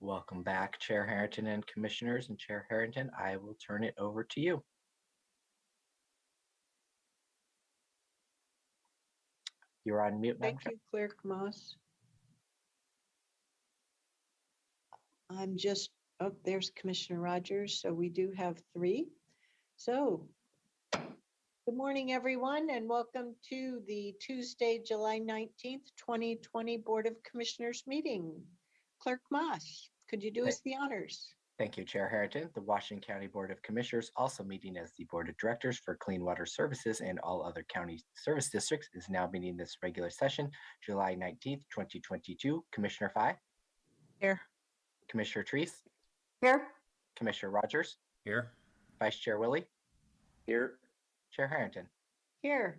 Welcome back, Chair Harrington and Commissioners. And Chair Harrington, I will turn it over to you. You're on mute, Madam Chair. Thank you, Clerk Moss. There's Commissioner Rogers. So we do have three. So good morning, everyone, and welcome to the Tuesday, July 19th, 2020 Board of Commissioners meeting. Clerk Moss, could you do us the honors? Thank you, Chair Harrington. The Washington County Board of Commissioners, also meeting as the Board of Directors for Clean Water Services and all other county service districts, is now meeting this regular session, July 19th, 2022. Commissioner Fye? Here. Commissioner Treese? Here. Commissioner Rogers? Here. Vice Chair Willie? Here. Chair Harrington? Here.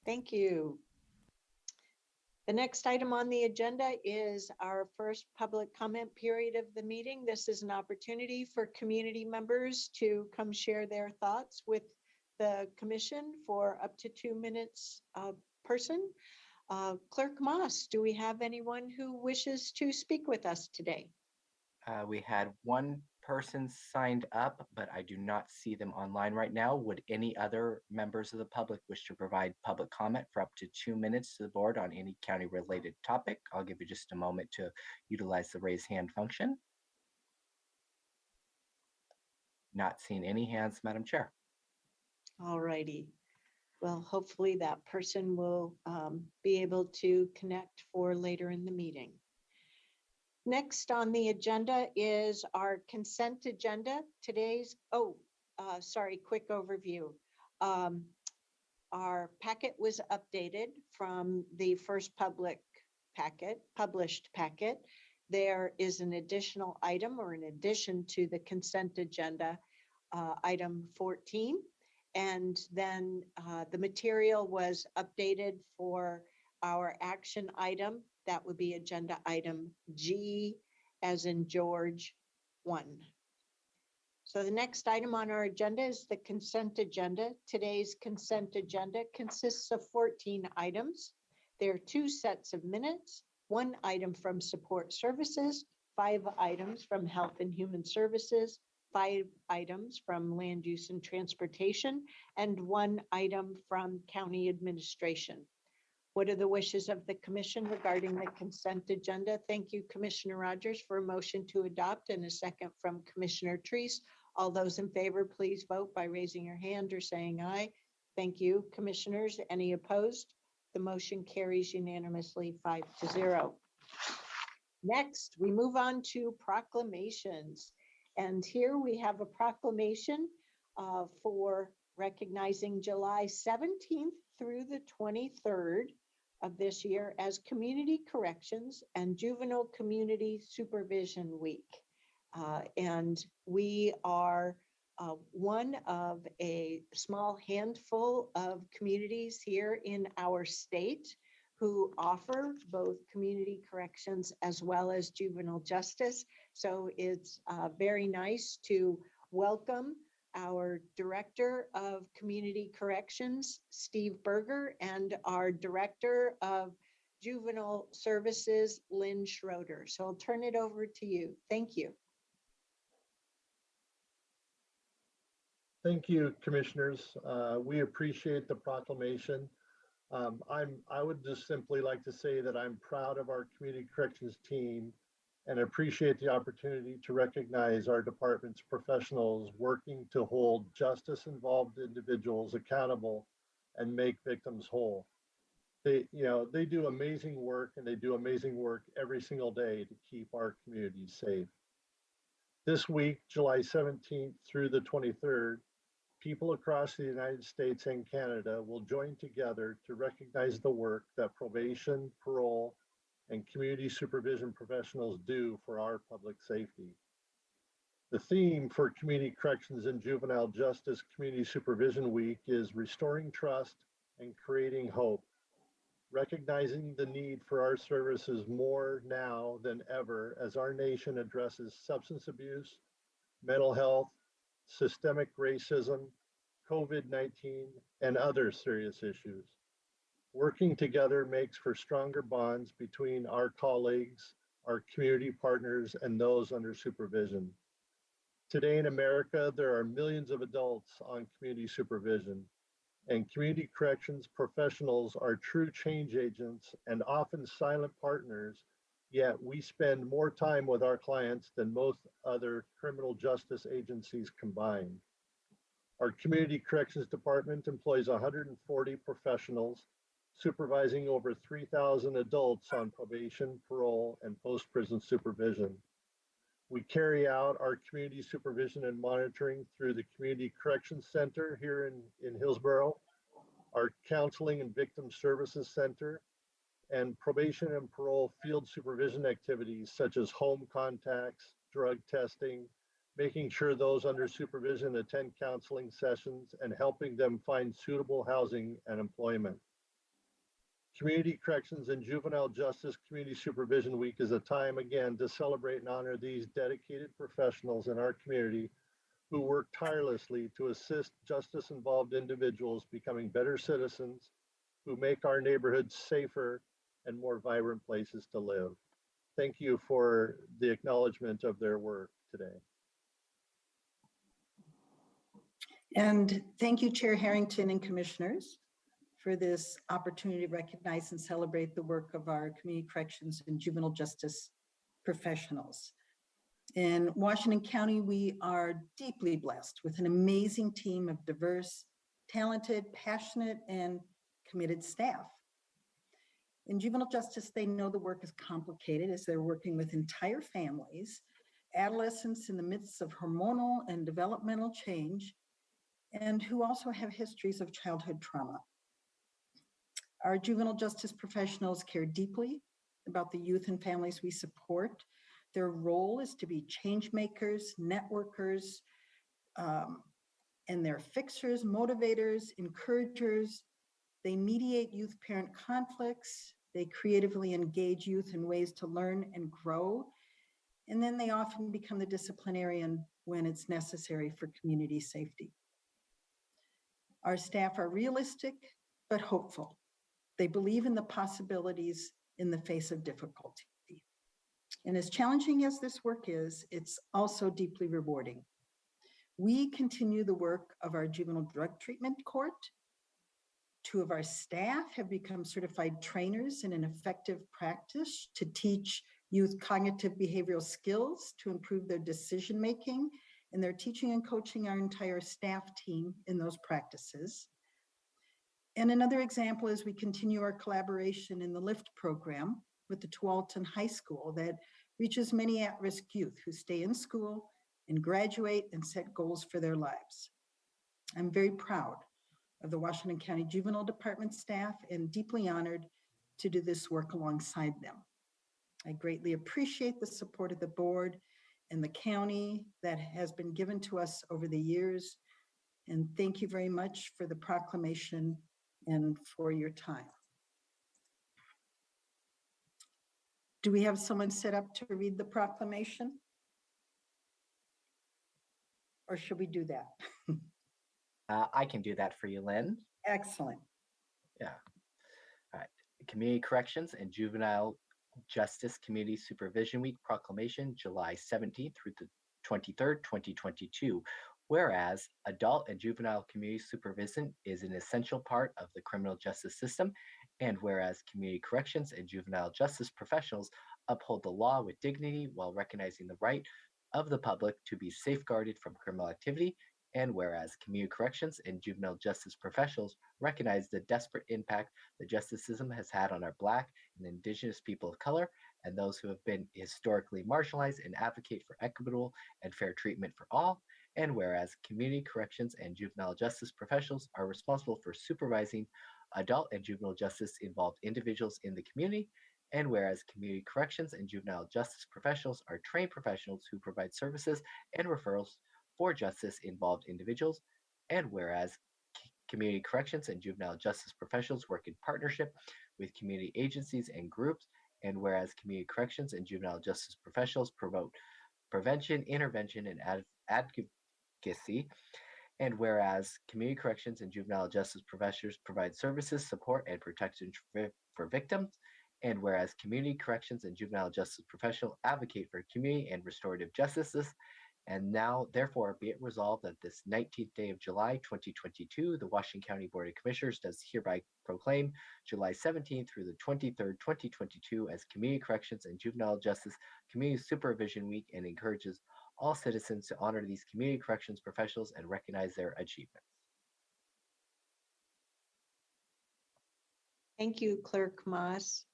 Thank you. The next item on the agenda is our first public comment period of the meeting. This is an opportunity for community members to come share their thoughts with the commission for up to 2 minutes a person. Clerk Moss, do we have anyone who wishes to speak with us today? We had one person signed up, but I do not see them online right now. Would any other members of the public wish to provide public comment for up to 2 minutes to the board on any county related topic? I'll give you just a moment to utilize the raise hand function. Not seeing any hands, Madam Chair. All righty. Well, hopefully that person will be able to connect for later in the meeting. Next on the agenda is our consent agenda. Quick overview. Our packet was updated from the first published packet. There is an additional item, or in addition to the consent agenda, item 14. And then the material was updated for our action item. That would be agenda item G as in George 1. So the next item on our agenda is the consent agenda. Today's consent agenda consists of 14 items. There are 2 sets of minutes, 1 item from support services, 5 items from health and human services, 5 items from land use and transportation, and 1 item from county administration. What are the wishes of the commission regarding the consent agenda? Thank you, Commissioner Rogers, for a motion to adopt, and a second from Commissioner Treese. All those in favor, please vote by raising your hand or saying aye. Thank you, commissioners. Any opposed? The motion carries unanimously 5-0. Next, we move on to proclamations. And here we have a proclamation for recognizing July 17th through the 23rd of this year as Community Corrections and Juvenile Community Supervision Week. And we are one of a small handful of communities here in our state who offer both community corrections as well as juvenile justice. So it's very nice to welcome our Director of Community Corrections, Steve Berger, and our Director of Juvenile Services, Lynn Schroeder. So I'll turn it over to you. Thank you. Thank you, commissioners. We appreciate the proclamation. I would just simply like to say that I'm proud of our community corrections team and appreciate the opportunity to recognize our department's professionals working to hold justice-involved individuals accountable and make victims whole. They do amazing work, and they do amazing work every single day to keep our communities safe. This week, July 17th through the 23rd, people across the United States and Canada will join together to recognize the work that probation, parole, and community supervision professionals do for our public safety. The theme for Community Corrections and Juvenile Justice Community Supervision Week is restoring trust and creating hope, recognizing the need for our services more now than ever as our nation addresses substance abuse, mental health, systemic racism, COVID-19, and other serious issues. Working together makes for stronger bonds between our colleagues, our community partners, and those under supervision. Today in America, there are millions of adults on community supervision, and community corrections professionals are true change agents and often silent partners, yet we spend more time with our clients than most other criminal justice agencies combined. Our Community Corrections Department employs 140 professionals, supervising over 3,000 adults on probation, parole, and post-prison supervision. We carry out our community supervision and monitoring through the Community Corrections Center here in Hillsborough, our Counseling and Victim Services Center, and probation and parole field supervision activities such as home contacts, drug testing, making sure those under supervision attend counseling sessions, and helping them find suitable housing and employment. Community Corrections and Juvenile Justice Community Supervision Week is a time again to celebrate and honor these dedicated professionals in our community who work tirelessly to assist justice-involved individuals becoming better citizens who make our neighborhoods safer and more vibrant places to live. Thank you for the acknowledgement of their work today. And thank you, Chair Harrington and Commissioners, for this opportunity to recognize and celebrate the work of our community corrections and juvenile justice professionals. In Washington County, we are deeply blessed with an amazing team of diverse, talented, passionate, and committed staff. In juvenile justice, they know the work is complicated as they're working with entire families, adolescents in the midst of hormonal and developmental change, and who also have histories of childhood trauma. Our juvenile justice professionals care deeply about the youth and families we support. Their role is to be change makers, networkers, and they're fixers, motivators, encouragers. They mediate youth-parent conflicts. They creatively engage youth in ways to learn and grow. And then they often become the disciplinarian when it's necessary for community safety. Our staff are realistic, but hopeful. They believe in the possibilities in the face of difficulty. And as challenging as this work is, it's also deeply rewarding. We continue the work of our juvenile drug treatment court. 2 of our staff have become certified trainers in an effective practice to teach youth cognitive behavioral skills to improve their decision-making, and they're teaching and coaching our entire staff team in those practices. And another example is we continue our collaboration in the LIFT program with the Tualatin High School that reaches many at-risk youth who stay in school and graduate and set goals for their lives. I'm very proud of the Washington County Juvenile Department staff and deeply honored to do this work alongside them. I greatly appreciate the support of the board and the county that has been given to us over the years. And thank you very much for the proclamation and for your time. Do we have someone set up to read the proclamation? Or should we do that? I can do that for you, Lynn. Excellent. Yeah. All right. Community Corrections and Juvenile Justice Community Supervision Week proclamation, July 17th through the 23rd, 2022. Whereas adult and juvenile community supervision is an essential part of the criminal justice system, and whereas community corrections and juvenile justice professionals uphold the law with dignity while recognizing the right of the public to be safeguarded from criminal activity, and whereas community corrections and juvenile justice professionals recognize the desperate impact the justice system has had on our Black and Indigenous people of color and those who have been historically marginalized, and advocate for equitable and fair treatment for all, and whereas community corrections and juvenile justice professionals are responsible for supervising adult and juvenile justice involved individuals in the community, and whereas community corrections and juvenile justice professionals are trained professionals who provide services and referrals for justice involved individuals, and whereas community corrections and juvenile justice professionals work in partnership with community agencies and groups, and whereas community corrections and juvenile justice professionals promote prevention, intervention, and advocacy, and whereas community corrections and juvenile justice professionals provide services, support, and protection for victims, And whereas community corrections and juvenile justice professional advocate for community and restorative justice, and now, therefore, be it resolved that this 19th day of July, 2022, the Washington County Board of Commissioners does hereby proclaim July 17th through the 23rd, 2022 as Community Corrections and Juvenile Justice Community Supervision Week, and encourages all citizens to honor these community corrections professionals and recognize their achievements. Thank you, Clerk Moss.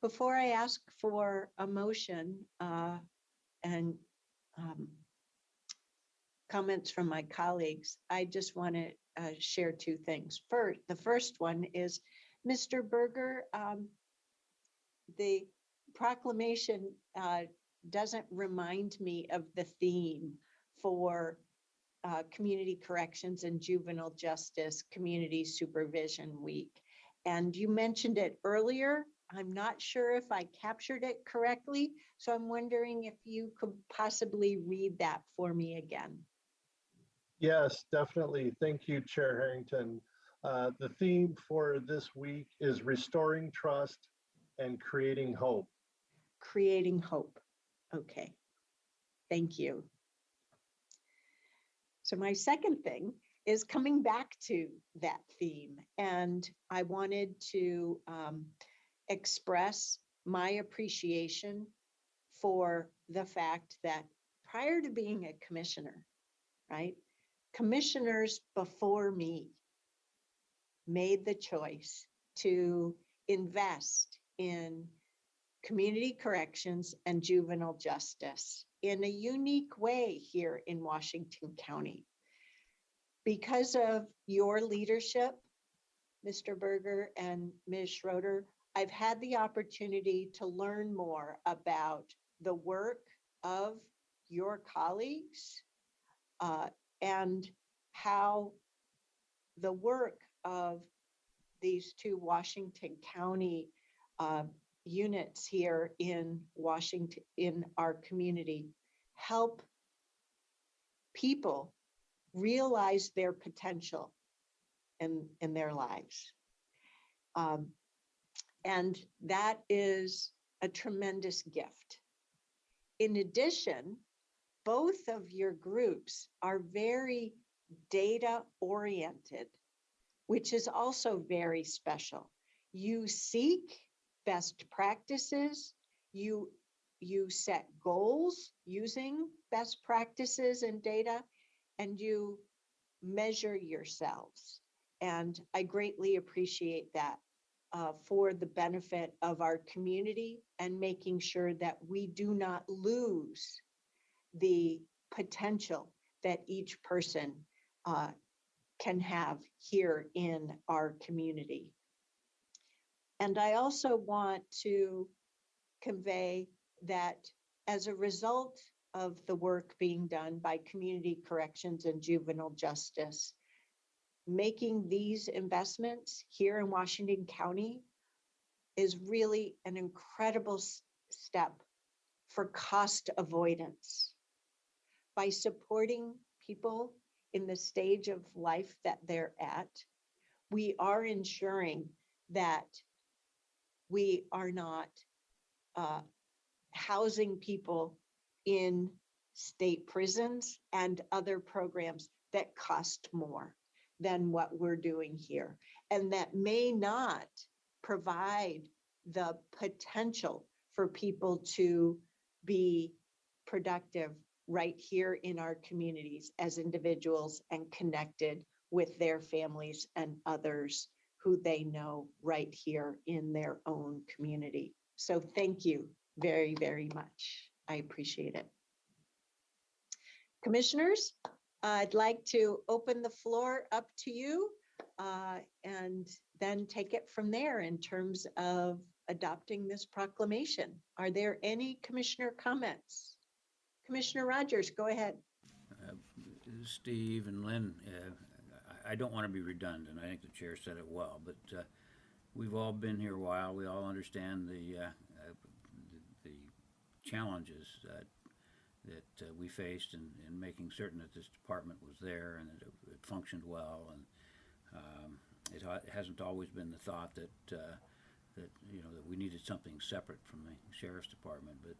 Before I ask for a motion and comments from my colleagues, I just want to share two things. First, the first one is, Mr. Berger, the proclamation doesn't remind me of the theme for Community Corrections and Juvenile Justice Community Supervision Week. And you mentioned it earlier. I'm not sure if I captured it correctly, so I'm wondering if you could possibly read that for me again. Yes, definitely. Thank you, Chair Harrington. The theme for this week is restoring trust and creating hope. Creating hope. Okay. Thank you. So my second thing is coming back to that theme, and I wanted to express my appreciation for the fact that prior to being a commissioner, right, commissioners before me made the choice to invest in community corrections and juvenile justice in a unique way here in Washington County. Because of your leadership, Mr. Berger and Ms. Schroeder, I've had the opportunity to learn more about the work of your colleagues and how the work of these two Washington County units here in Washington, in our community, help people realize their potential in their lives. And that is a tremendous gift. In addition, both of your groups are very data oriented, which is also very special. You seek best practices, you set goals using best practices and data, and you measure yourselves. And I greatly appreciate that for the benefit of our community and making sure that we do not lose the potential that each person can have here in our community. And I also want to convey that as a result of the work being done by Community Corrections and Juvenile Justice, making these investments here in Washington County is really an incredible step for cost avoidance. By supporting people in the stage of life that they're at, we are ensuring that we are not housing people in state prisons and other programs that cost more than what we're doing here, and that may not provide the potential for people to be productive right here in our communities as individuals and connected with their families and others who they know right here in their own community. So thank you very, very much. I appreciate it. Commissioners, I'd like to open the floor up to you and then take it from there in terms of adopting this proclamation. Are there any commissioner comments? Commissioner Rogers, go ahead. Steve and Lynn, I don't want to be redundant. I think the chair said it well, but we've all been here a while. We all understand the challenges that we faced in making certain that this department was there and that it functioned well. And it hasn't always been the thought that that, you know, that we needed something separate from the sheriff's department, but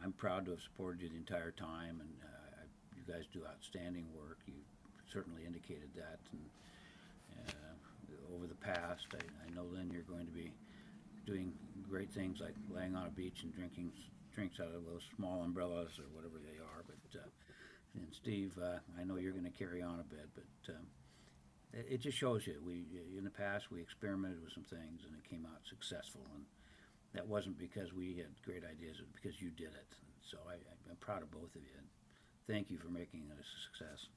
I'm proud to have supported you the entire time, and you guys do outstanding work. You certainly indicated that, and over the past, I know, Lynn, you're going to be doing great things like laying on a beach and drinking drinks out of those small umbrellas or whatever they are. But and Steve, I know you're going to carry on a bit, but it just shows you in the past we experimented with some things and it came out successful, and that wasn't because we had great ideas, it was because you did it. So I'm proud of both of you, and thank you for making it a success.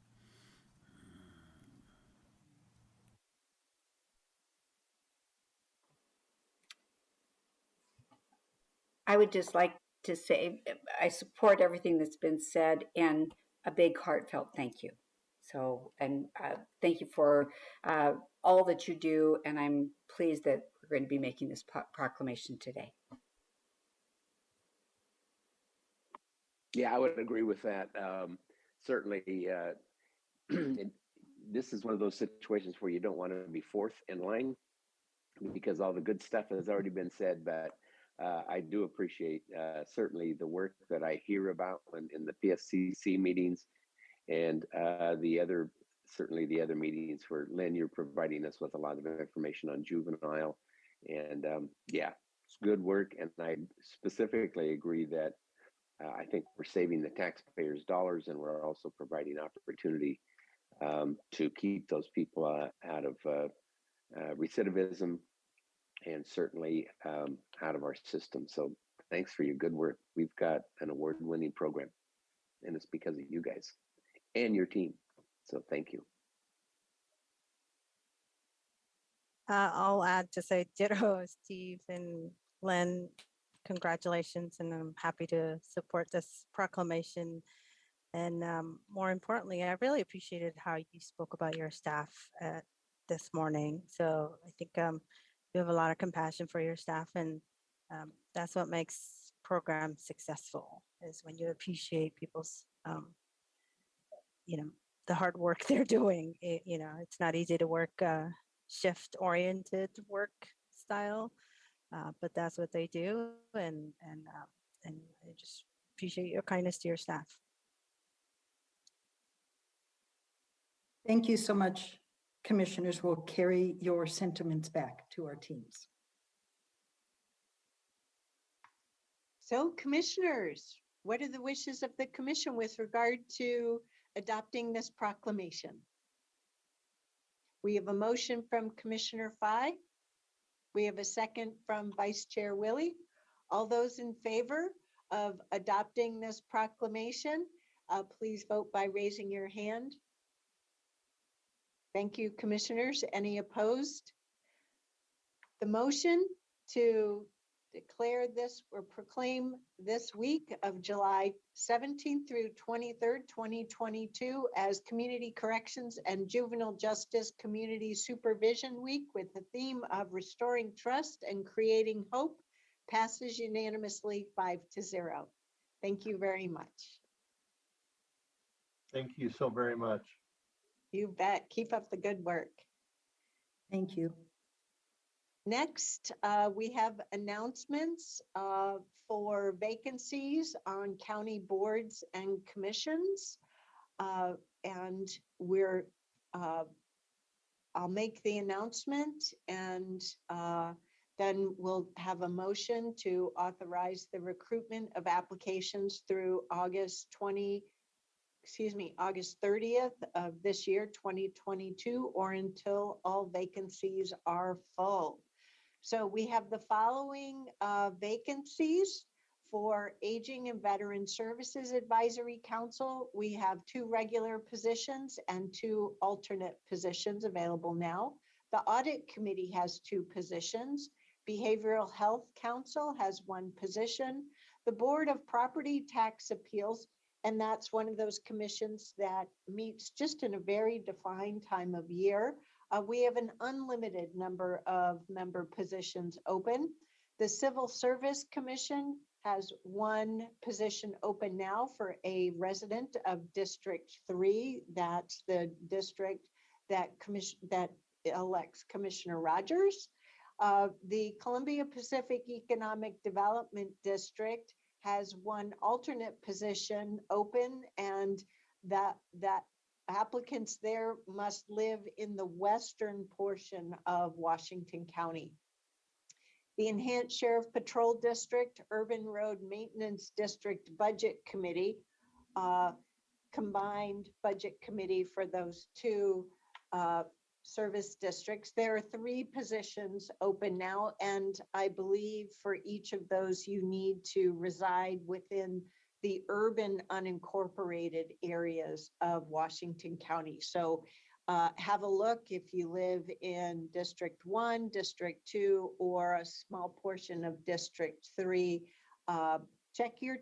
I would just like to say I support everything that's been said, and a big heartfelt thank you. So, and thank you for all that you do, and I'm pleased that we're going to be making this proclamation today. Yeah, I would agree with that. Certainly, this is one of those situations where you don't want to be fourth in line because all the good stuff has already been said. But I do appreciate certainly the work that I hear about in the PSCC meetings and certainly the other meetings where, Lynn, you're providing us with a lot of information on juvenile. And yeah, it's good work. And I specifically agree that I think we're saving the taxpayers' dollars, and we're also providing opportunity to keep those people out of recidivism and certainly out of our system. So thanks for your good work. We've got an award-winning program, and it's because of you guys and your team. So thank you. I'll add to say ditto, Steve and Len. Congratulations, and I'm happy to support this proclamation. And more importantly, I really appreciated how you spoke about your staff this morning. So I think you have a lot of compassion for your staff, and that's what makes programs successful, is when you appreciate people's, the hard work they're doing. It's not easy to work shift-oriented work style. But that's what they do, and I just appreciate your kindness to your staff. Thank you so much, commissioners. We'll carry your sentiments back to our teams. So, commissioners, what are the wishes of the commission with regard to adopting this proclamation? We have a motion from Commissioner Fye. We have a second from Vice Chair Willie. All those in favor of adopting this proclamation, please vote by raising your hand. Thank you, commissioners. Any opposed? The motion to declare this or proclaim this week of July 17th through 23rd, 2022 as Community Corrections and Juvenile Justice Community Supervision Week with the theme of restoring trust and creating hope passes unanimously 5-0. Thank you very much. Thank you so very much. You bet. Keep up the good work. Thank you. Next, we have announcements for vacancies on county boards and commissions. And I'll make the announcement, and then we'll have a motion to authorize the recruitment of applications through August 30th of this year, 2022, or until all vacancies are full. So we have the following vacancies for Aging and Veteran Services Advisory Council. We have 2 regular positions and 2 alternate positions available now. The Audit Committee has 2 positions. Behavioral Health Council has 1 position. The Board of Property Tax Appeals, and that's one of those commissions that meets just in a very defined time of year. We have an unlimited number of member positions open. The Civil Service Commission has 1 position open now for a resident of District 3. That's the district that elects Commissioner Rogers. The Columbia Pacific Economic Development District has one alternate position open, and that applicants there must live in the western portion of Washington County. The Enhanced Sheriff Patrol District, Urban Road Maintenance District Budget Committee, combined budget committee for those two service districts. There are 3 positions open now, and I believe for each of those you need to reside within the urban unincorporated areas of Washington County. So have a look if you live in District 1, District 2, or a small portion of District 3. Check your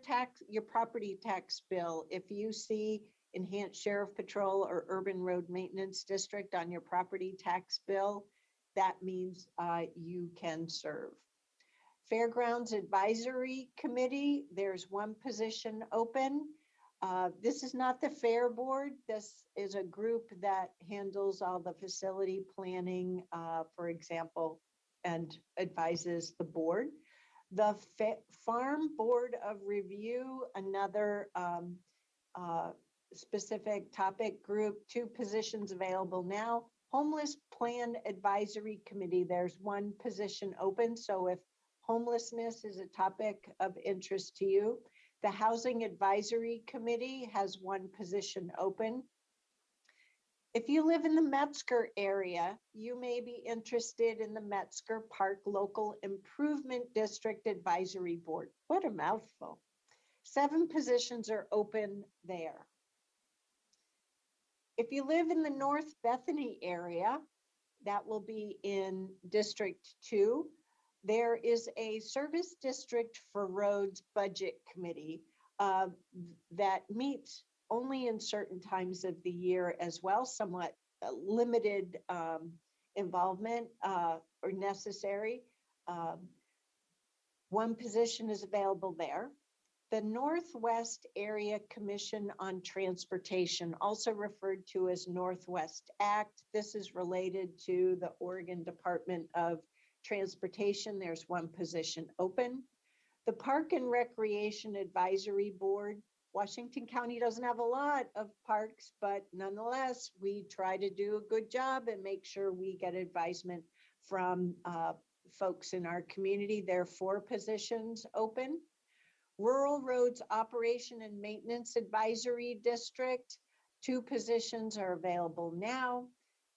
property tax bill. If you see Enhanced Sheriff Patrol or Urban Road Maintenance District on your property tax bill, that means you can serve. Fairgrounds Advisory Committee, there's 1 position open. This is not the Fair Board. This is a group that handles all the facility planning, for example, and advises the board. The Farm Board of Review, another specific topic group, 2 positions available now. Homeless Plan Advisory Committee, there's 1 position open. So if homelessness is a topic of interest to you, the Housing Advisory Committee has 1 position open. If you live in the Metzger area, you may be interested in the Metzger Park Local Improvement District Advisory Board. What a mouthful. 7 positions are open there. If you live in the North Bethany area, that will be in District 2. There is a Service District for Roads Budget Committee that meets only in certain times of the year as well, somewhat limited involvement or necessary. 1 position is available there. The Northwest Area Commission on Transportation, also referred to as Northwest Act. This is related to the Oregon Department of Transportation. There's 1 position open. The Park and Recreation Advisory Board. Washington County doesn't have a lot of parks, but nonetheless, we try to do a good job and make sure we get advisement from folks in our community. There are 4 positions open. Rural Roads Operation and Maintenance Advisory District, 2 positions are available now.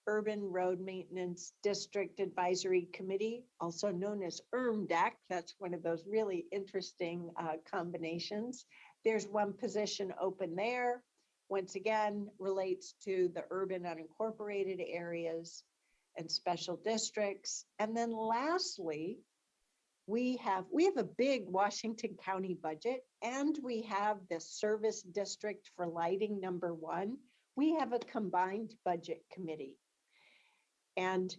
Urban Road Maintenance District Advisory Committee, also known as URMDAC. That's one of those really interesting combinations. There's 1 position open there. Once again, relates to the urban unincorporated areas and special districts. And then lastly, we have a big Washington County budget, and we have the Service District for Lighting number 1. We have a combined budget committee. And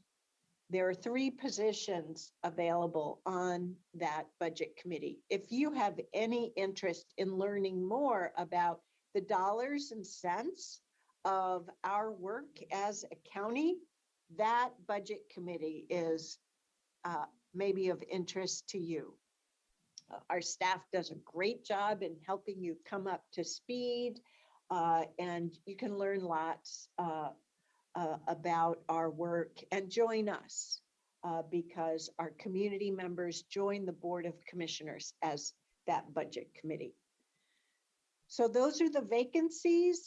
there are 3 positions available on that budget committee. If you have any interest in learning more about the dollars and cents of our work as a county, that budget committee is maybe of interest to you. Our staff does a great job in helping you come up to speed, and you can learn lots about our work and join us because our community members join the Board of Commissioners as that budget committee. So those are the vacancies.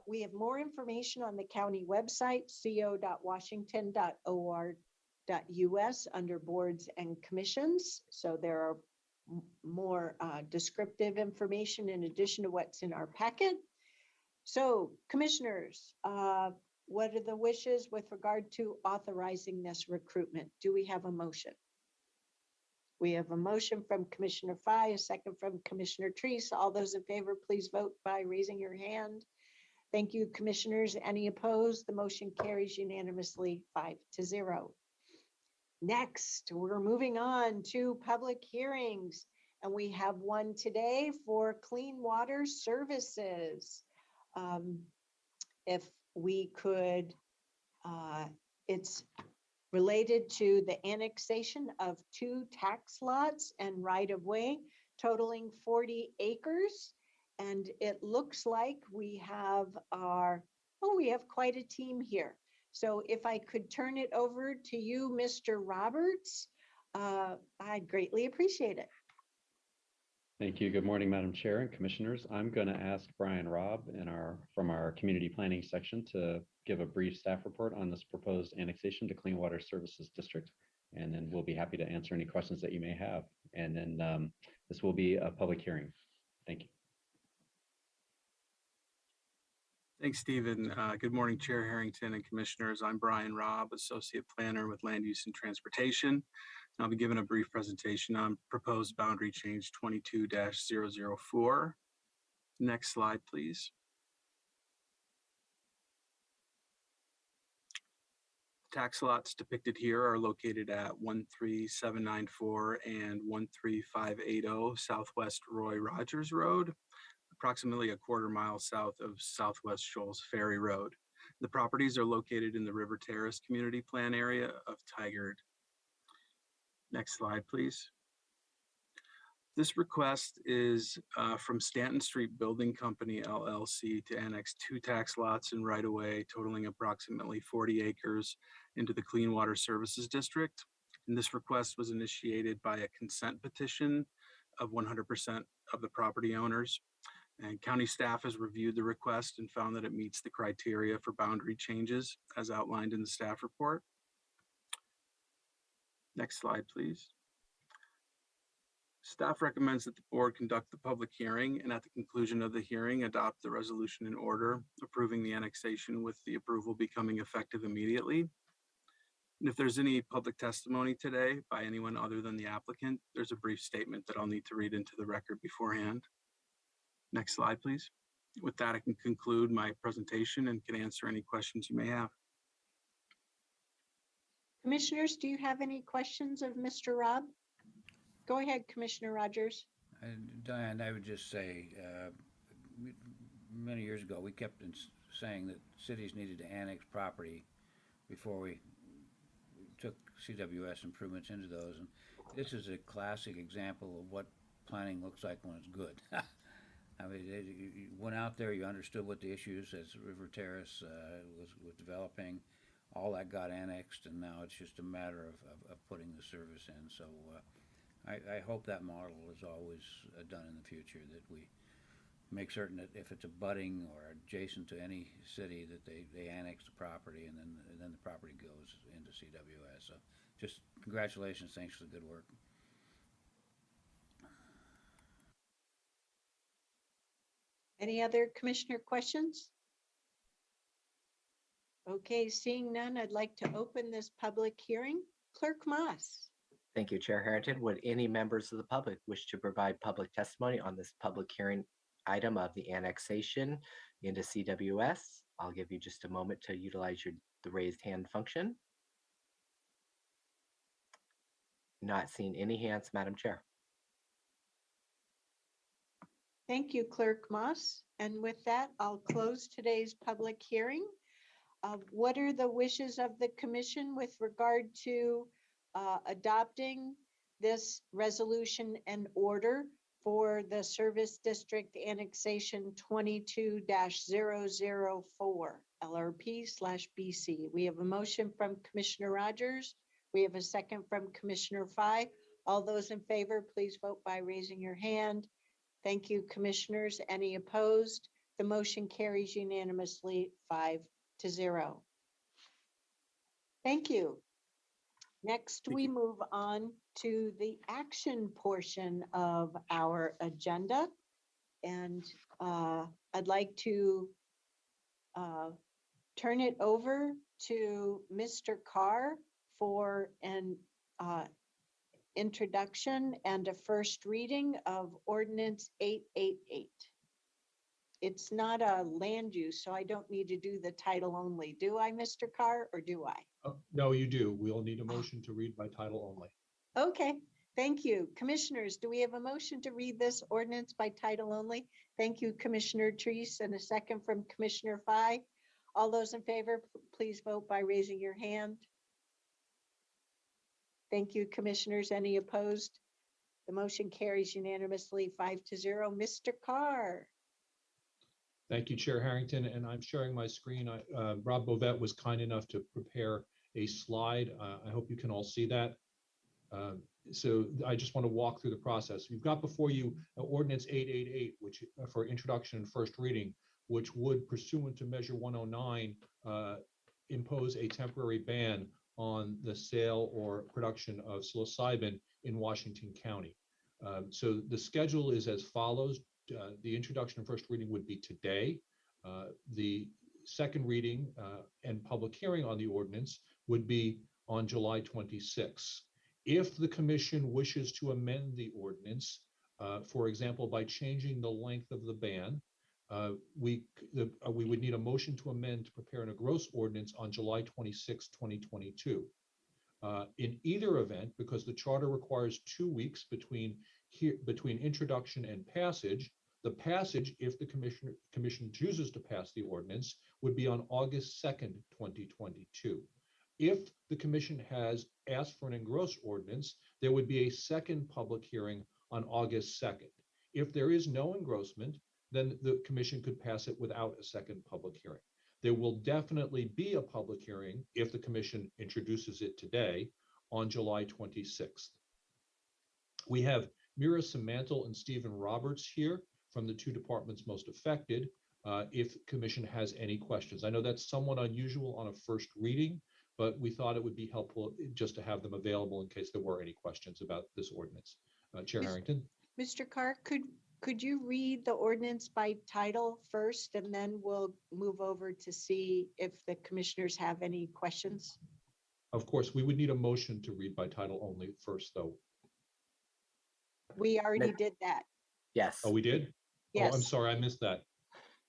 We have more information on the county website, co.washington.or.us under boards and commissions. So there are more descriptive information in addition to what's in our packet. So commissioners, what are the wishes with regard to authorizing this recruitment? Do we have a motion? We have a motion from Commissioner Fye, a second from Commissioner Treese. All those in favor, please vote by raising your hand. Thank you, commissioners. Any opposed? The motion carries unanimously 5-0. Next, we're moving on to public hearings, and we have one today for clean water services. If we could, it's related to the annexation of 2 tax lots and right-of-way totaling 40 acres. And it looks like we have we have quite a team here. So if I could turn it over to you, Mr. Roberts, I'd greatly appreciate it. Thank you. Good morning, Madam Chair and Commissioners. I'm going to ask Brian Robb from our Community Planning section to give a brief staff report on this proposed annexation to Clean Water Services District. And then we'll be happy to answer any questions that you may have. And then this will be a public hearing. Thank you. Thanks, Stephen. Good morning, Chair Harrington and Commissioners. I'm Brian Robb, Associate Planner with Land Use and Transportation. I'll be giving a brief presentation on proposed boundary change 22-004. Next slide, please. The tax lots depicted here are located at 13794 and 13580 Southwest Roy Rogers Road, approximately a quarter mile south of Southwest Shoals Ferry Road. The properties are located in the River Terrace Community Plan area of Tigard. Next slide, please. This request is from Stanton Street Building Company, LLC, to annex 2 tax lots and right-of-way totaling approximately 40 acres into the Clean Water Services District. And this request was initiated by a consent petition of 100% of the property owners. And county staff has reviewed the request and found that it meets the criteria for boundary changes as outlined in the staff report. Next slide, please. Staff recommends that the board conduct the public hearing and at the conclusion of the hearing, adopt the resolution in order, approving the annexation with the approval becoming effective immediately. And if there's any public testimony today by anyone other than the applicant, there's a brief statement that I'll need to read into the record beforehand. Next slide, please. With that, I can conclude my presentation and can answer any questions you may have. Commissioners, do you have any questions of Mr. Robb? Go ahead, Commissioner Rogers. Diane, I would just say, many years ago, we kept saying that cities needed to annex property before we took CWS improvements into those. And this is a classic example of what planning looks like when it's good. I mean, you went out there, you understood what the issues as River Terrace was developing. All that got annexed, and now it's just a matter of putting the service in. So I hope that model is always done in the future, that we make certain that if it's abutting or adjacent to any city, that they annex the property, and then the property goes into CWS. So just congratulations, thanks for the good work. Any other commissioner questions? Okay, seeing none, I'd like to open this public hearing. Clerk Moss. Thank you, Chair Harrington. Would any members of the public wish to provide public testimony on this public hearing item of the annexation into CWS? I'll give you just a moment to utilize the raised hand function. Not seeing any hands, Madam Chair. Thank you, Clerk Moss. And with that, I'll close today's public hearing. What are the wishes of the commission with regard to adopting this resolution and order for the Service District Annexation 22-004 LRP/BC? We have a motion from Commissioner Rogers. We have a second from Commissioner Fye. All those in favor, please vote by raising your hand. Thank you, commissioners. Any opposed? The motion carries unanimously 5-0. Thank you. Next, we move on to the action portion of our agenda. And I'd like to turn it over to Mr. Carr for an introduction and a first reading of Ordinance 888. It's not a land use, so I don't need to do the title only. Do I, Mr. Carr, or do I? No, you do. We'll need a motion to read by title only. Okay, thank you. Commissioners, do we have a motion to read this ordinance by title only? Thank you, Commissioner Treese, and a second from Commissioner Fye. All those in favor, please vote by raising your hand. Thank you, commissioners. Any opposed? The motion carries unanimously 5-0. Mr. Carr. Thank you, Chair Harrington, and I'm sharing my screen. Rob Bovet was kind enough to prepare a slide. I hope you can all see that. So I just want to walk through the process. You've got before you Ordinance 888, which for introduction and first reading, which would, pursuant to Measure 109, impose a temporary ban on the sale or production of psilocybin in Washington County. So the schedule is as follows. The introduction and first reading would be today. The second reading and public hearing on the ordinance would be on July 26th. If the commission wishes to amend the ordinance, for example, by changing the length of the ban, we would need a motion to amend to prepare an engross ordinance on July 26, 2022. In either event, because the charter requires 2 weeks between introduction and passage, the passage, if the commission chooses to pass the ordinance, would be on August 2nd, 2022. If the commission has asked for an engross ordinance, there would be a second public hearing on August 2nd. If there is no engrossment, then the commission could pass it without a second public hearing. There will definitely be a public hearing if the commission introduces it today on July 26th. We have Mira Simantel and Stephen Roberts here from the two departments most affected if commission has any questions. I know that's somewhat unusual on a first reading, but we thought it would be helpful just to have them available in case there were any questions about this ordinance. Chair Harrington. Mr. Carr, could you read the ordinance by title first, and then we'll move over to see if the commissioners have any questions? Of course, we would need a motion to read by title only first, though. We already did that. Yes. Oh, we did? Yes. Oh, I'm sorry, I missed that.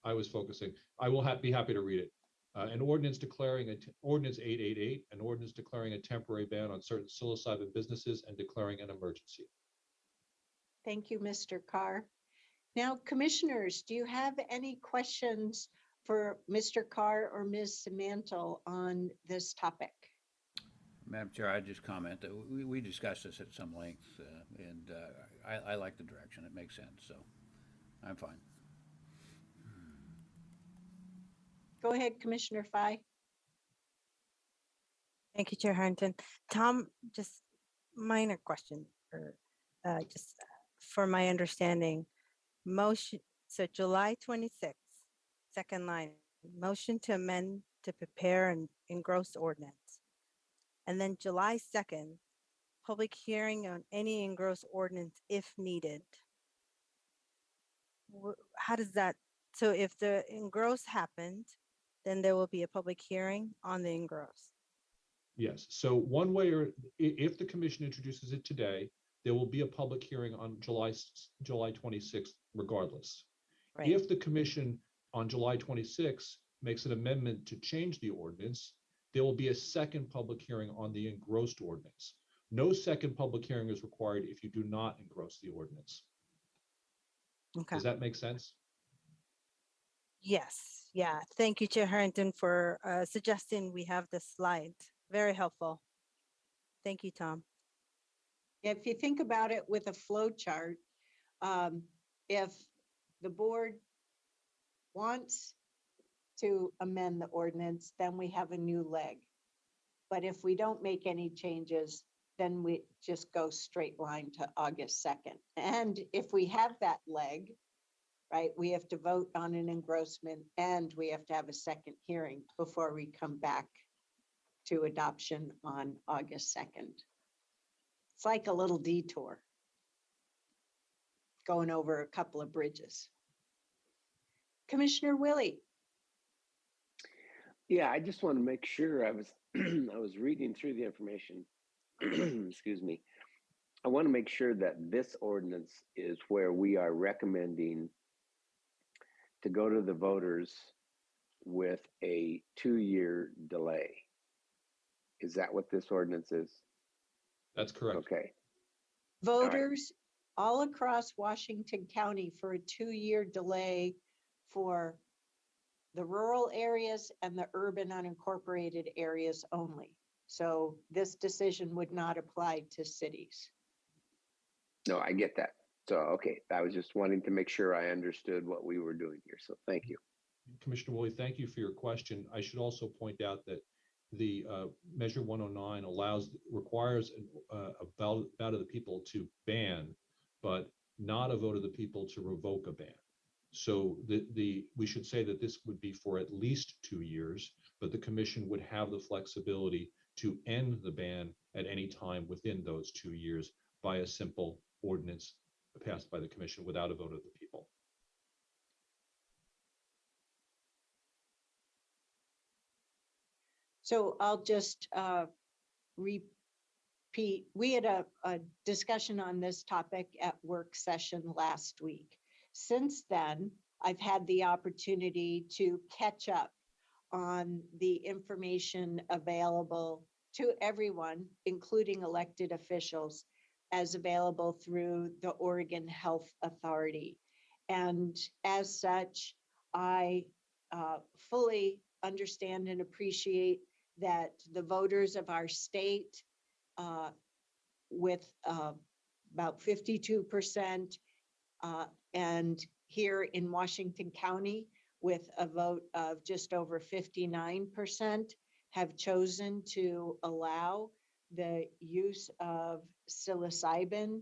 I was focusing. I will be happy to read it. An ordinance declaring Ordinance 888, an ordinance declaring a temporary ban on certain psilocybin businesses and declaring an emergency. Thank you, Mr. Carr. Now, commissioners, do you have any questions for Mr. Carr or Ms. Simantel on this topic? Madam Chair, I just comment that we discussed this at some length, and I like the direction. It makes sense, so I'm fine. Go ahead, Commissioner Fye. Thank you, Chair Harrington. Tom, just minor question, or just for my understanding, motion, so July 26th, second line, motion to amend to prepare an engrossed ordinance. And then July 2nd, public hearing on any engrossed ordinance if needed. How does that, so if the engross happened, then there will be a public hearing on the engross. Yes, so one way, or if the commission introduces it today, there will be a public hearing on July 26th regardless. Right. If the commission on July 26th makes an amendment to change the ordinance, there will be a second public hearing on the engrossed ordinance. No second public hearing is required if you do not engross the ordinance. Okay. Does that make sense? Yes, yeah. Thank you, Chair Harrington, for suggesting we have this slide. Very helpful. Thank you, Tom. If you think about it with a flow chart, if the board wants to amend the ordinance, then we have a new leg. But if we don't make any changes, then we just go straight line to August 2nd. And if we have that leg, right, we have to vote on an engrossment and we have to have a second hearing before we come back to adoption on August 2nd. It's like a little detour going over a couple of bridges. Commissioner Willie. Yeah, I just want to make sure I was I was reading through the information. Excuse me. I want to make sure that this ordinance is where we are recommending to go to the voters with a 2-year delay. Is that what this ordinance is? That's correct. Okay. Voters all across Washington County for a 2-year delay for the rural areas and the urban unincorporated areas only. So this decision would not apply to cities. No, I get that. So, okay, I was just wanting to make sure I understood what we were doing here. So thank you. Commissioner Woolley, thank you for your question. I should also point out that the Measure 109 requires a vote of the people to ban, but not a vote of the people to revoke a ban. So we should say that this would be for at least 2 years, but the commission would have the flexibility to end the ban at any time within those 2 years by a simple ordinance passed by the commission without a vote of the people. So I'll just repeat. We had a discussion on this topic at work session last week. Since then, I've had the opportunity to catch up on the information available to everyone, including elected officials, as available through the Oregon Health Authority. And as such, I fully understand and appreciate that the voters of our state, with about 52%, and here in Washington County, with a vote of just over 59%, have chosen to allow the use of psilocybin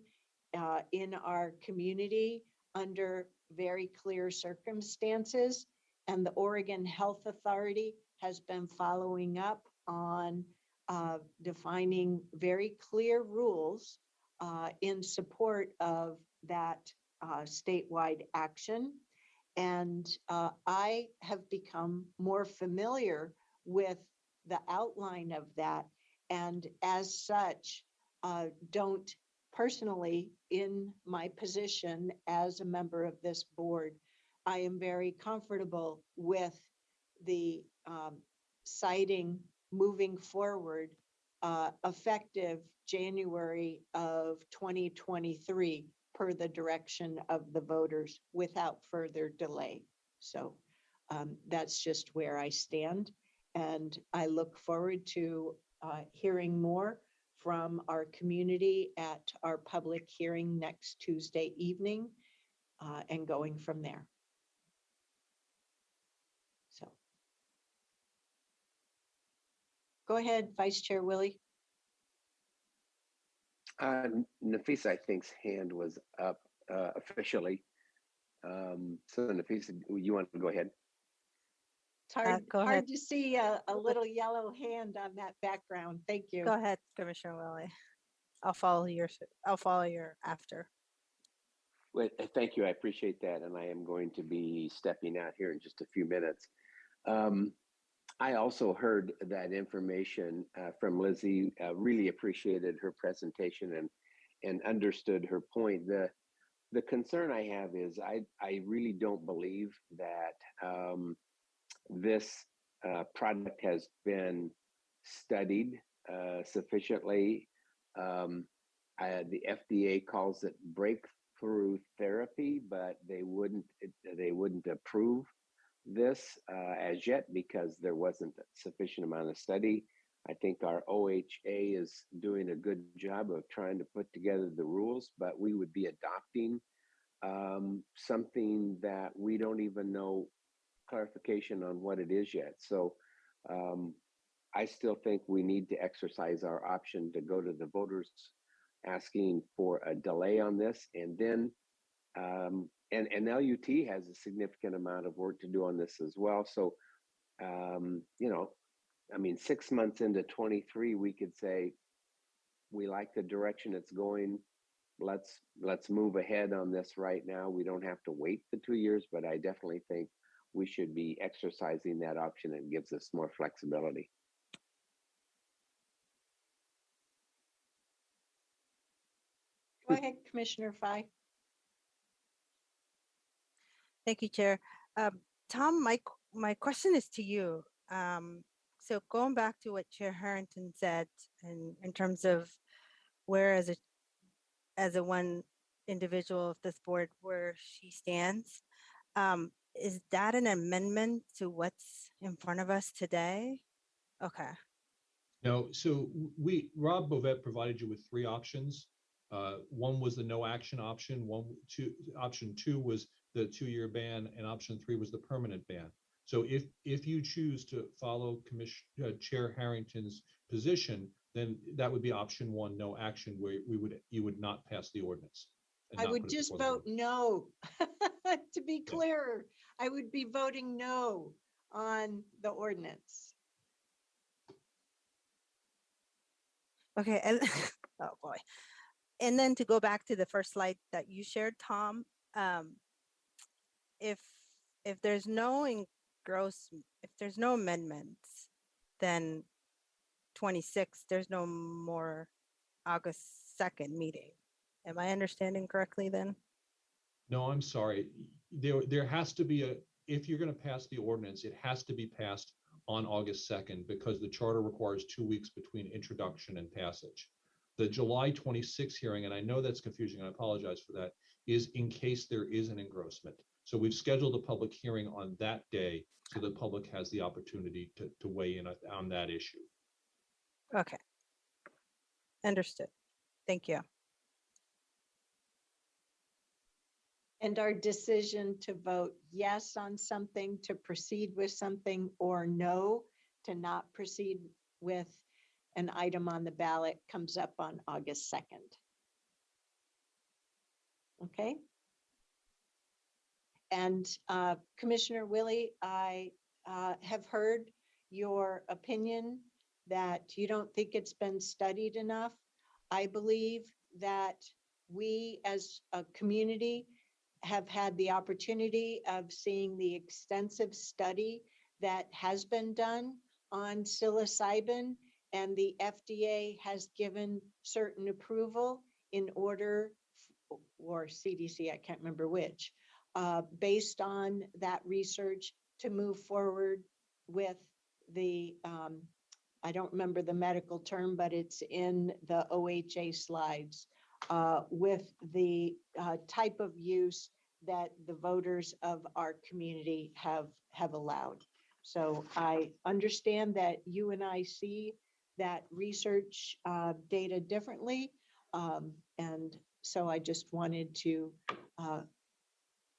in our community under very clear circumstances. And the Oregon Health Authority has been following up on defining very clear rules in support of that statewide action. And I have become more familiar with the outline of that. And as such, don't personally, in my position as a member of this board, I am very comfortable with the citing moving forward effective January of 2023 per the direction of the voters without further delay. So that's just where I stand. And I look forward to hearing more from our community at our public hearing next Tuesday evening and going from there. So go ahead, Vice Chair Willie. Nafisa, I think's hand was up officially. So Nafisa, you want to go ahead? It's hard, Go hard ahead. to see a little yellow hand on that background. Thank you. Go ahead, Commissioner Willie. I'll follow your after. Well, thank you. I appreciate that. And I am going to be stepping out here in just a few minutes. I also heard that information from Lizzie, really appreciated her presentation and understood her point. The concern I have is I really don't believe that this product has been studied sufficiently. The FDA calls it breakthrough therapy, but they wouldn't approve this as yet because there wasn't a sufficient amount of study. I think our OHA is doing a good job of trying to put together the rules, but we would be adopting something that we don't even know clarification on what it is yet. So I still think we need to exercise our option to go to the voters asking for a delay on this, and then and LUT has a significant amount of work to do on this as well. So, you know, I mean, 6 months into 23, we could say, we like the direction it's going. Let's move ahead on this right now. We don't have to wait the 2 years, but I definitely think we should be exercising that option. It gives us more flexibility. Go ahead, Commissioner Fye. Thank you, Chair. Tom, my question is to you. So going back to what Chair Harrington said, in terms of where as a one individual of this board where she stands, is that an amendment to what's in front of us today? Okay. No, so Rob Bovet provided you with three options. One was the no action option, option two was the 2-year ban, and option three was the permanent ban. So if you choose to follow Chair Harrington's position, then that would be option one, no action, where you would not pass the ordinance. I would just vote no. To be clear, I would be voting no on the ordinance. Okay, and oh boy. And then to go back to the first slide that you shared, Tom, if there's no if there's no amendments, then 26, there's no more August 2nd meeting. Am I understanding correctly then? No, I'm sorry. There has to be if you're going to pass the ordinance, it has to be passed on August 2nd because the charter requires 2 weeks between introduction and passage. The July 26th hearing, and I know that's confusing, and I apologize for that, is in case there is an engrossment. So we've scheduled a public hearing on that day so the public has the opportunity to weigh in on that issue. Okay. Understood. Thank you. And our decision to vote yes on something, to proceed with something, or no, to not proceed with an item on the ballot comes up on August 2nd. Okay. And Commissioner Willie, I have heard your opinion that you don't think it's been studied enough. I believe that we as a community have had the opportunity of seeing the extensive study that has been done on psilocybin, and the FDA has given certain approval in order, or CDC, I can't remember which, based on that research to move forward with the, I don't remember the medical term, but it's in the OHA slides, with the type of use that the voters of our community have allowed. So I understand that you and I see that research data differently. And so I just wanted to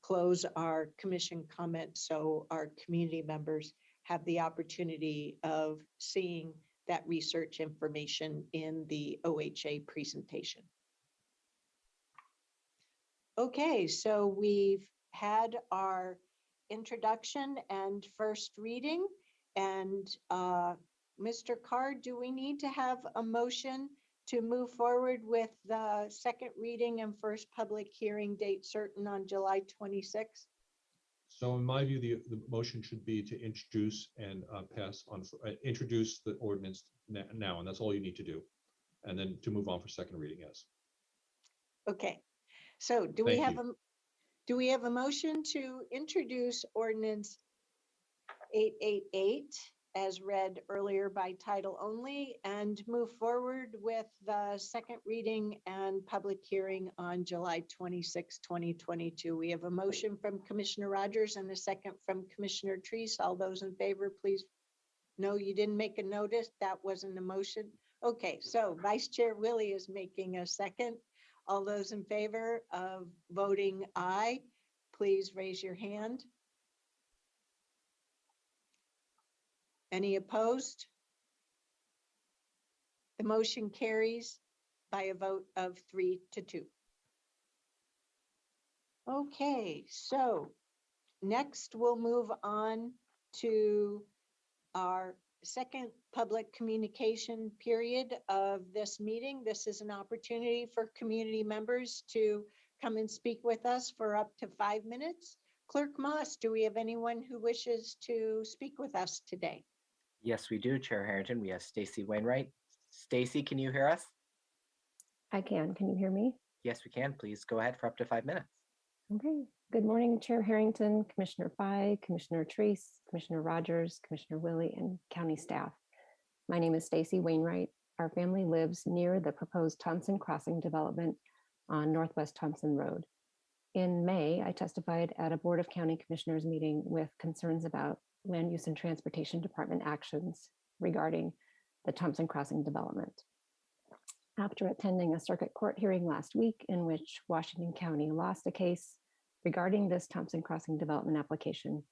close our commission comment so our community members have the opportunity of seeing that research information in the OHA presentation. Okay, so we've had our introduction and first reading. And Mr. Carr, do we need to have a motion to move forward with the second reading and first public hearing date certain on July 26th? So in my view, the motion should be to introduce and pass on, introduce the ordinance now, and that's all you need to do. And then to move on for second reading, yes. Okay, so do we have a motion to introduce ordinance 888 as read earlier by title only and move forward with the second reading and public hearing on July 26, 2022. We have a motion from Commissioner Rogers and a second from Commissioner Treese. All those in favor, please. No, you didn't make a notice. That wasn't a motion. Okay, so Vice Chair Willie is making a second. All those in favor of voting aye, please raise your hand. Any opposed? The motion carries by a vote of 3-2. Okay, so next we'll move on to our second public communication period of this meeting. This is an opportunity for community members to come and speak with us for up to 5 minutes. Clerk Moss, do we have anyone who wishes to speak with us today? Yes, we do, Chair Harrington. We have Stacy Wainwright. Stacy, can you hear us? I can. Can you hear me? Yes, we can. Please go ahead for up to 5 minutes. Okay. Good morning, Chair Harrington, Commissioner Fye, Commissioner Treese, Commissioner Rogers, Commissioner Willie, and county staff. My name is Stacy Wainwright. Our family lives near the proposed Thompson Crossing development on Northwest Thompson Road. In May, I testified at a Board of County Commissioners meeting with concerns about Land Use and Transportation Department actions regarding the Thompson Crossing development. After attending a circuit court hearing last week in which Washington County lost a case regarding this Thompson Crossing development application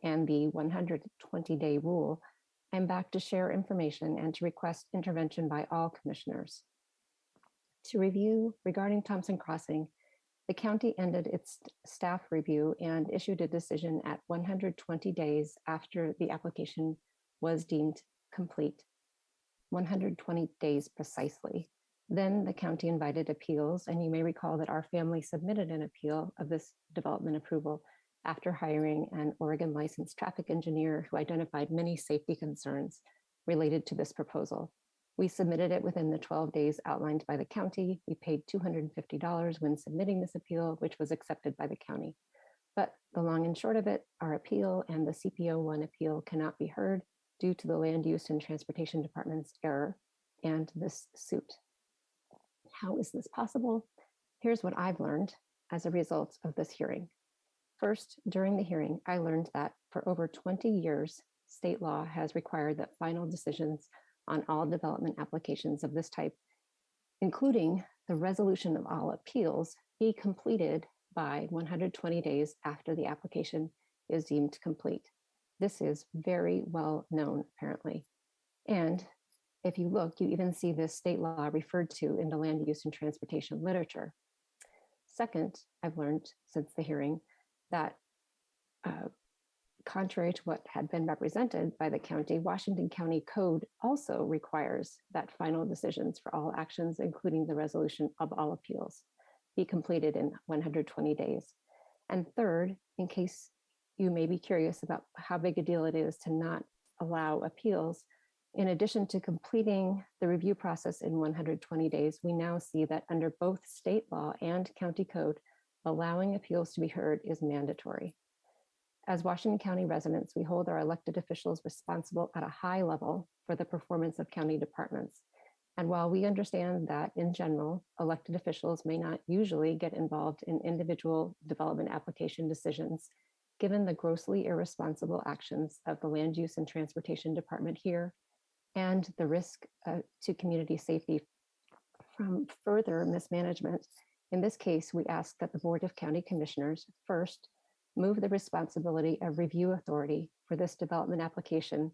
and the 120-day rule, I'm back to share information and to request intervention by all commissioners. To review regarding Thompson Crossing, the county ended its staff review and issued a decision at 120 days after the application was deemed complete. 120 days precisely. Then the county invited appeals, and you may recall that our family submitted an appeal of this development approval after hiring an Oregon licensed traffic engineer who identified many safety concerns related to this proposal. We submitted it within the 12 days outlined by the county. We paid $250 when submitting this appeal, which was accepted by the county. But the long and short of it, our appeal and the CPO1 appeal cannot be heard due to the Land Use and Transportation Department's error and this suit. How is this possible? Here's what I've learned as a result of this hearing. First, during the hearing, I learned that for over 20 years, state law has required that final decisions on all development applications of this type, including the resolution of all appeals, be completed by 120 days after the application is deemed complete. This is very well known, apparently. And if you look, you even see this state law referred to in the land use and transportation literature. Second, I've learned since the hearing that contrary to what had been represented by the county, Washington County Code also requires that final decisions for all actions, including the resolution of all appeals, be completed in 120 days. And third, in case you may be curious about how big a deal it is to not allow appeals, in addition to completing the review process in 120 days, we now see that under both state law and county code, allowing appeals to be heard is mandatory. As Washington County residents, we hold our elected officials responsible at a high level for the performance of county departments. And while we understand that in general, elected officials may not usually get involved in individual development application decisions, given the grossly irresponsible actions of the Land Use and Transportation Department here, and the risk to community safety from further mismanagement, in this case, we ask that the Board of County Commissioners first move the responsibility of review authority for this development application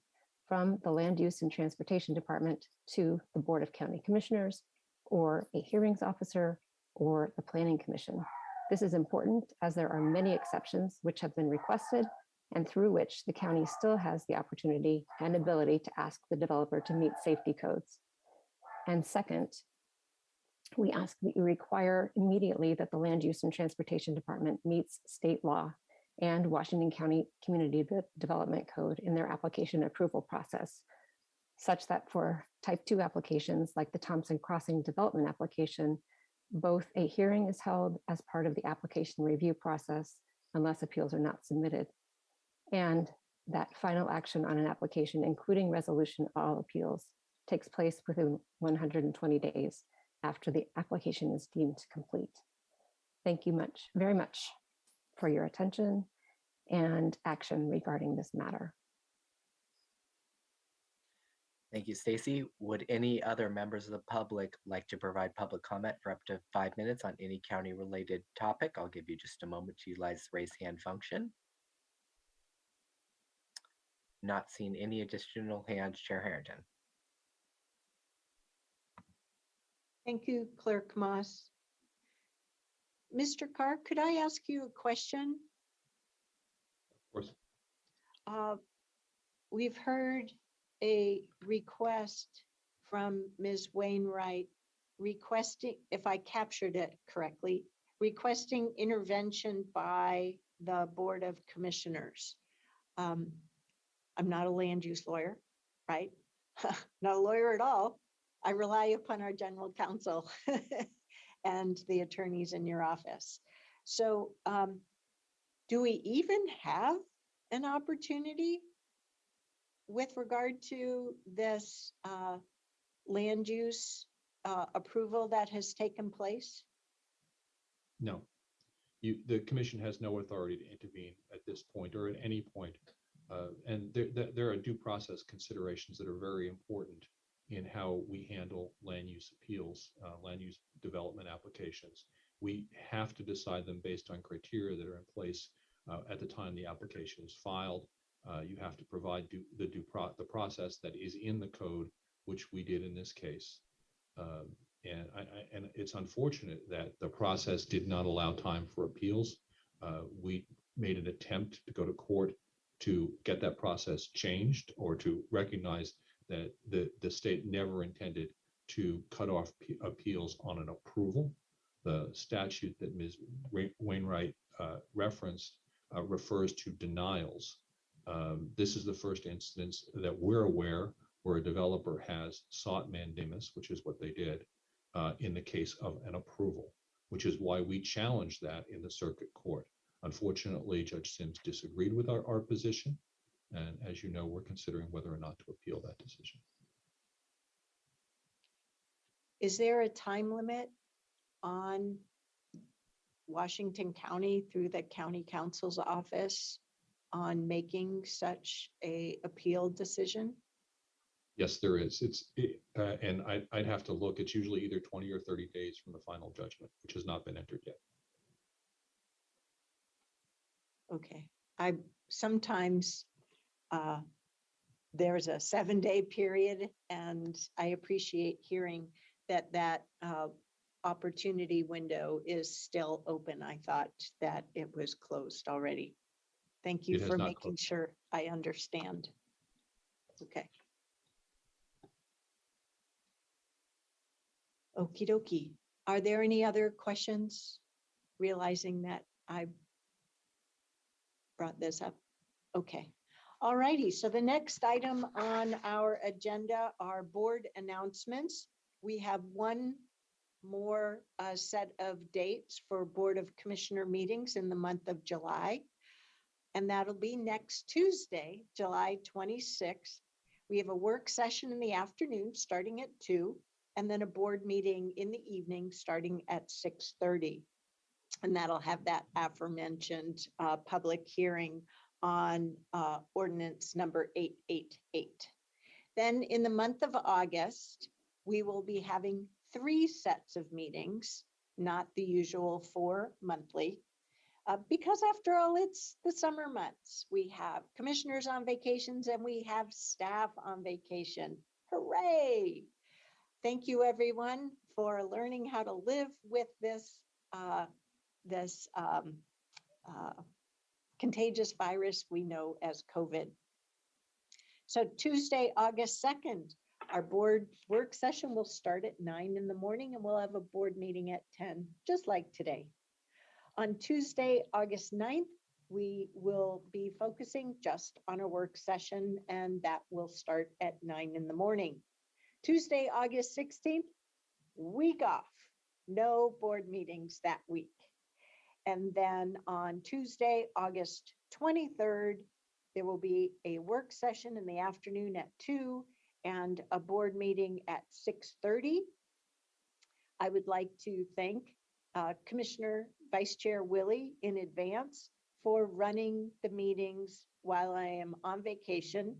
from the Land Use and Transportation Department to the Board of County Commissioners, or a hearings officer, or the Planning Commission. This is important as there are many exceptions which have been requested and through which the county still has the opportunity and ability to ask the developer to meet safety codes. And second, we ask that you require immediately that the Land Use and Transportation Department meets state law and Washington County Community Development Code in their application approval process, such that for type 2 applications like the Thompson Crossing development application, both a hearing is held as part of the application review process unless appeals are not submitted, and that final action on an application, including resolution of all appeals, takes place within 120 days after the application is deemed complete. Thank you very much for your attention and action regarding this matter. Thank you, Stacy. Would any other members of the public like to provide public comment for up to 5 minutes on any county-related topic? I'll give you just a moment to utilize the raise hand function. Not seeing any additional hands, Chair Harrington. Thank you, Clerk Moss. Mr. Carr, could I ask you a question? Of course. We've heard a request from Ms. Wainwright requesting, if I captured it correctly, requesting intervention by the Board of Commissioners. I'm not a land use lawyer, right? Not a lawyer at all. I rely upon our general counsel and the attorneys in your office. So do we even have an opportunity with regard to this land use approval that has taken place? No, the commission has no authority to intervene at this point or at any point. And there are due process considerations that are very important in how we handle land use appeals, land use development applications. We have to decide them based on criteria that are in place at the time the application is filed. You have to provide the process that is in the code, which we did in this case. And it's unfortunate that the process did not allow time for appeals. We made an attempt to go to court to get that process changed, or to recognize that the state never intended to cut off appeals on an approval. The statute that Ms. Wainwright referenced refers to denials. This is the first instance that we're aware where a developer has sought mandamus, which is what they did, in the case of an approval, which is why we challenged that in the circuit court. Unfortunately, Judge Sims disagreed with our position. And as you know, we're considering whether or not to appeal that decision. Is there a time limit on Washington County through the county counsel's office on making such a appeal decision? Yes, there is. And I'd have to look. It's usually either 20 or 30 days from the final judgment, which has not been entered yet. Okay. I sometimes there's a 7-day period, and I appreciate hearing that opportunity window is still open. I thought that it was closed already. Thank you for making sure I understand. Okay. Okie dokie. Are there any other questions? Realizing that I brought this up. Okay. All righty. So the next item on our agenda are board announcements. We have one more set of dates for Board of Commissioner meetings in the month of July. And that'll be next Tuesday, July 26th. We have a work session in the afternoon starting at 2, and then a board meeting in the evening starting at 6:30. And that'll have that aforementioned public hearing on ordinance number 888. Then in the month of August, we will be having 3 sets of meetings, not the usual 4 monthly. Because after all, it's the summer months. We have commissioners on vacations and we have staff on vacation. Hooray! Thank you, everyone, for learning how to live with this contagious virus we know as COVID. So Tuesday, August 2nd, our board work session will start at 9 in the morning, and we'll have a board meeting at 10, just like today. On Tuesday, August 9th, we will be focusing just on a work session, and that will start at 9 in the morning. Tuesday, August 16th, week off. No board meetings that week. And then on Tuesday, August 23rd, there will be a work session in the afternoon at 2 and a board meeting at 6:30. I would like to thank Commissioner Vice Chair Willie in advance for running the meetings while I am on vacation.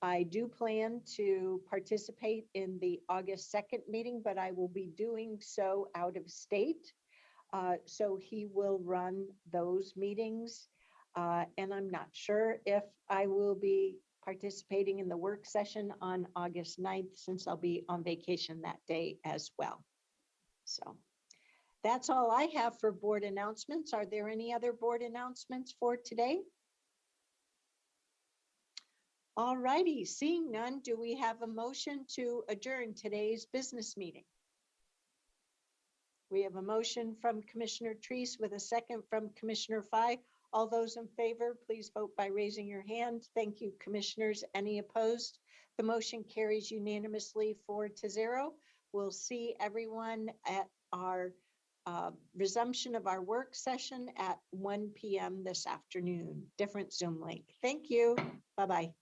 I do plan to participate in the August 2nd meeting, but I will be doing so out of state. So he will run those meetings. And I'm not sure if I will be participating in the work session on August 9th, since I'll be on vacation that day as well. So that's all I have for board announcements. Are there any other board announcements for today? All righty, seeing none, do we have a motion to adjourn today's business meeting? We have a motion from Commissioner Treese with a second from Commissioner Fye. All those in favor, please vote by raising your hand. Thank you, commissioners. Any opposed? The motion carries unanimously 4-0. We'll see everyone at our resumption of our work session at 1 p.m. this afternoon. Different Zoom link. Thank you. Bye-bye.